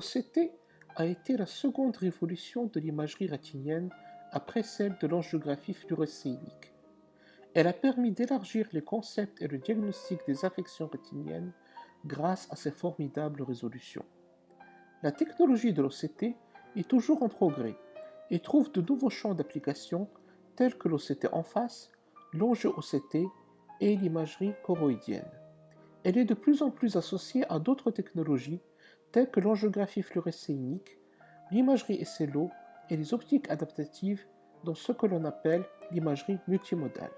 L'OCT a été la seconde révolution de l'imagerie rétinienne après celle de l'angiographie fluorescéinique. Elle a permis d'élargir les concepts et le diagnostic des affections rétiniennes grâce à ses formidables résolutions. La technologie de l'OCT est toujours en progrès et trouve de nouveaux champs d'application tels que l'OCT en face, l'angio-OCT et l'imagerie choroïdienne. Elle est de plus en plus associée à d'autres technologies telles que l'angiographie fluorescéinique, l'imagerie SLO et les optiques adaptatives dans ce que l'on appelle l'imagerie multimodale.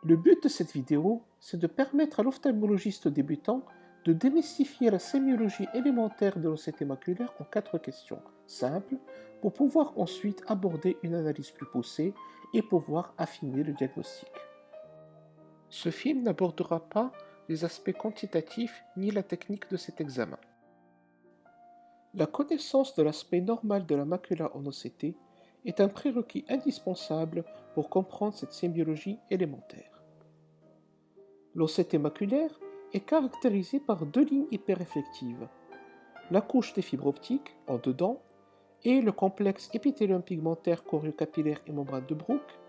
Le but de cette vidéo, c'est de permettre à l'ophtalmologiste débutant de démystifier la sémiologie élémentaire de l'OCT maculaire en 4 questions simples pour pouvoir ensuite aborder une analyse plus poussée et pouvoir affiner le diagnostic. Ce film n'abordera pas les aspects quantitatifs ni la technique de cet examen. La connaissance de l'aspect normal de la macula en OCT est un prérequis indispensable pour comprendre cette sémiologie élémentaire. L'OCT maculaire est caractérisé par 2 lignes hyperréflectives, la couche des fibres optiques en dedans et le complexe épithélium pigmentaire choriocapillaire et membrane de Bruch,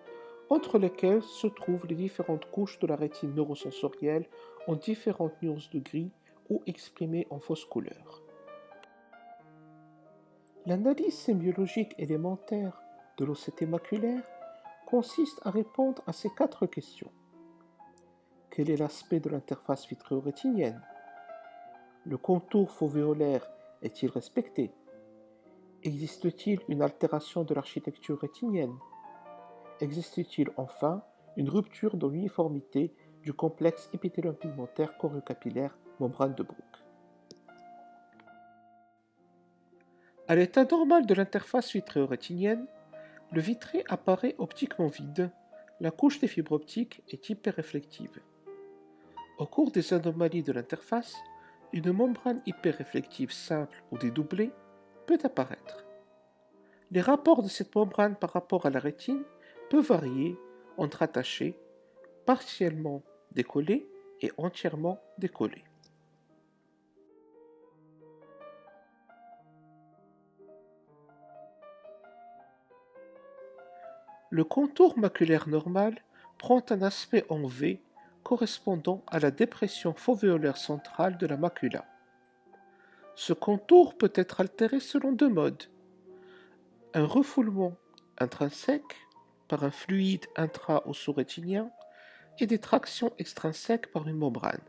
entre lesquelles se trouvent les différentes couches de la rétine neurosensorielle en différentes nuances de gris ou exprimées en fausse couleur. L'analyse sémiologique élémentaire de l'OCT maculaire consiste à répondre à ces 4 questions. Quel est l'aspect de l'interface vitréo-rétinienne? Le contour fovéolaire est-il respecté? Existe-t-il une altération de l'architecture rétinienne? Existe-t-il enfin une rupture dans l'uniformité du complexe épithélium pigmentaire choriocapillaire membrane de Bruch? À l'état normal de l'interface vitréo-rétinienne, le vitré apparaît optiquement vide, la couche des fibres optiques est hyperréflective. Au cours des anomalies de l'interface, une membrane hyperréflective simple ou dédoublée peut apparaître. Les rapports de cette membrane par rapport à la rétine peuvent varier entre attachés, partiellement décollés et entièrement décollés. Le contour maculaire normal prend un aspect en V correspondant à la dépression fovéolaire centrale de la macula. Ce contour peut être altéré selon 2 modes. Un refoulement intrinsèque par un fluide intra- ou sous-rétinien et des tractions extrinsèques par une membrane.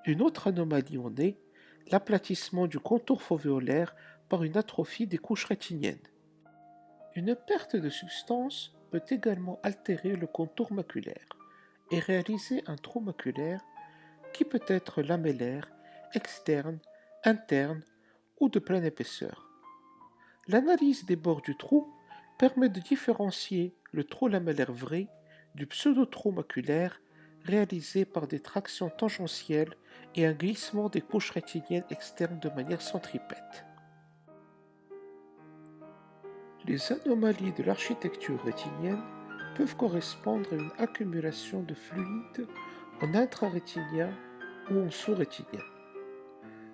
Une autre anomalie en est l'aplatissement du contour fovéolaire par une atrophie des couches rétiniennes. Une perte de substance peut également altérer le contour maculaire et réaliser un trou maculaire qui peut être lamellaire, externe, interne ou de pleine épaisseur. L'analyse des bords du trou permet de différencier le trou lamellaire vrai du pseudo-trou maculaire réalisé par des tractions tangentielles et un glissement des couches rétiniennes externes de manière centripète. Les anomalies de l'architecture rétinienne peuvent correspondre à une accumulation de fluide en intrarétinien ou en sous-rétinien.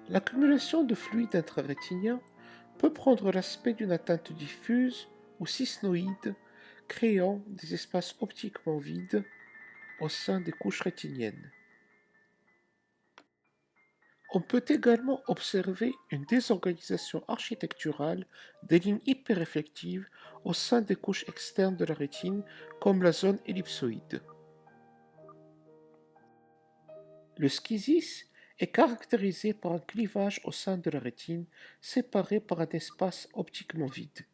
L'accumulation de fluide intrarétinien peut prendre l'aspect d'une atteinte diffuse ou cysnoïde, créant des espaces optiquement vides au sein des couches rétiniennes. On peut également observer une désorganisation architecturale des lignes hyperréflectives au sein des couches externes de la rétine, comme la zone ellipsoïde. Le schisis est caractérisé par un clivage au sein de la rétine, séparé par un espace optiquement vide.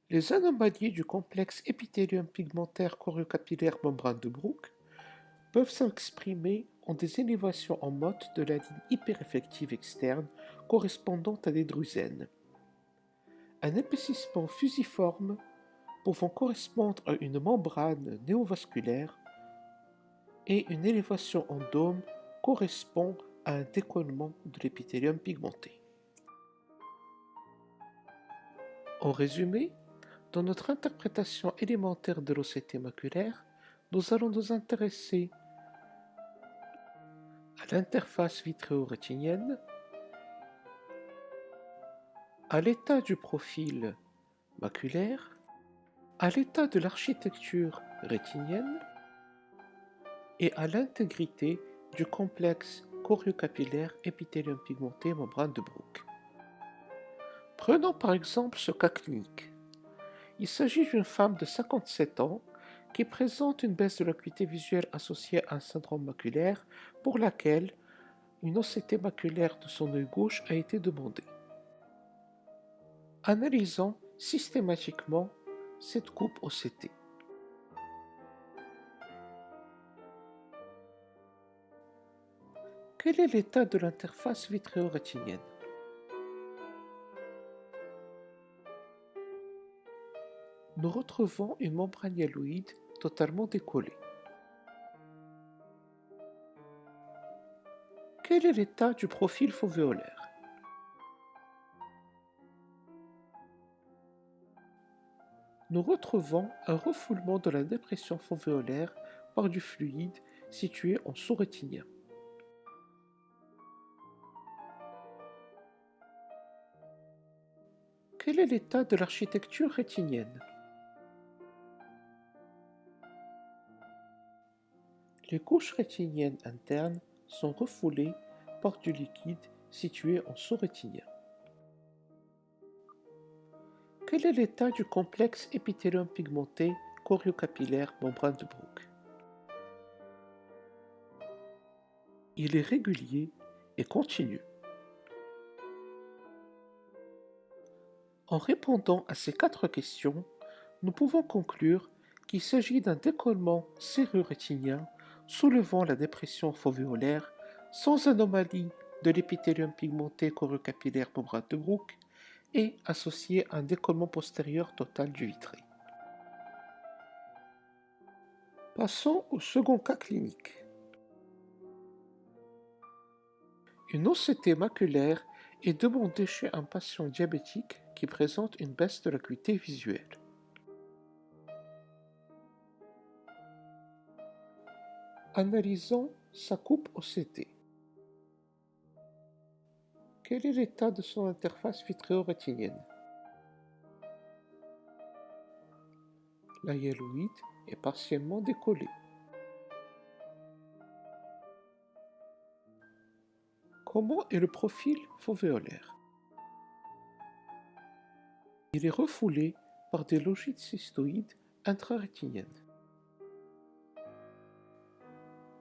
Les anomalies du complexe épithélium pigmentaire choriocapillaire membrane de Bruch peuvent s'exprimer en des élévations en motte de la ligne hyperréflective externe correspondant à des drusènes. Un épaississement fusiforme pouvant correspondre à une membrane néovasculaire et une élévation en dôme correspond à un décollement de l'épithélium pigmenté. En résumé, dans notre interprétation élémentaire de l'OCT maculaire, nous allons nous intéresser à l'interface vitréo-rétinienne, à l'état du profil maculaire, à l'état de l'architecture rétinienne et à l'intégrité du complexe choriocapillaire épithélium pigmenté membrane de Bruch. Prenons par exemple ce cas clinique. Il s'agit d'une femme de 57 ans qui présente une baisse de l'acuité visuelle associée à un syndrome maculaire pour laquelle une OCT maculaire de son œil gauche a été demandée. Analysons systématiquement cette coupe OCT. Quel est l'état de l'interface vitréo-rétinienne? Nous retrouvons une membrane hyaloïde totalement décollée. Quel est l'état du profil fovéolaire? Nous retrouvons un refoulement de la dépression fovéolaire par du fluide situé en sous-rétinien. Quel est l'état de l'architecture rétinienne? Les couches rétiniennes internes sont refoulées par du liquide situé en sous-rétinien. Quel est l'état du complexe épithélium pigmenté choriocapillaire membrane de Bruch? Il est régulier et continu. En répondant à ces 4 questions, nous pouvons conclure qu'il s'agit d'un décollement séreux-rétinien soulevant la dépression fovéolaire sans anomalie de l'épithélium pigmenté choriocapillaire membrane de Bruch et associé à un décollement postérieur total du vitré. Passons au second cas clinique. Une OCT maculaire est demandée chez un patient diabétique qui présente une baisse de l'acuité visuelle. Analysons sa coupe OCT. Quel est l'état de son interface vitréo-rétinienne? La hyaloïde est partiellement décollée. Comment est le profil fovéolaire? Il est refoulé par des logites cystoïdes intrarétiniennes,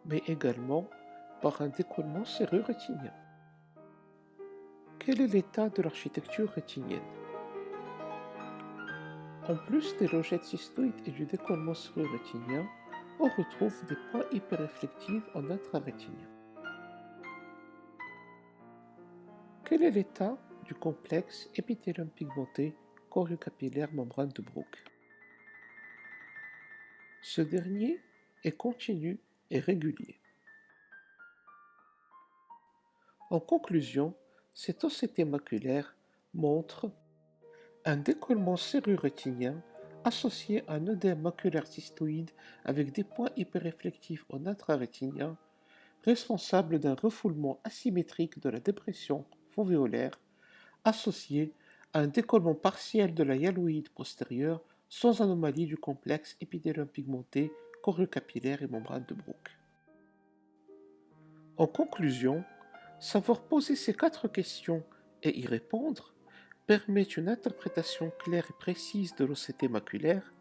mais également par un décollement séreux rétinien. Quel est l'état de l'architecture rétinienne? En plus des logettes cystoïdes et du décollement séreux rétinien, on retrouve des points hyperréflectifs en intrarétinien. Quel est l'état du complexe épithélium pigmenté choriocapillaire membrane de Bruch? Ce dernier est continu et régulier. En conclusion, cette OCT maculaire montre un décollement séreux-rétinien associé à un œdème maculaire cystoïde avec des points hyperréflectifs en intrarétinien, responsable d'un refoulement asymétrique de la dépression fovéolaire associé à un décollement partiel de la hyaloïde postérieure sans anomalie du complexe épithélium pigmenté choriocapillaire et membrane de Bruch. En conclusion, savoir poser ces 4 questions et y répondre permet une interprétation claire et précise de l'OCT maculaire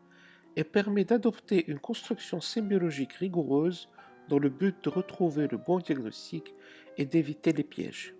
et permet d'adopter une construction sémiologique rigoureuse dans le but de retrouver le bon diagnostic et d'éviter les pièges.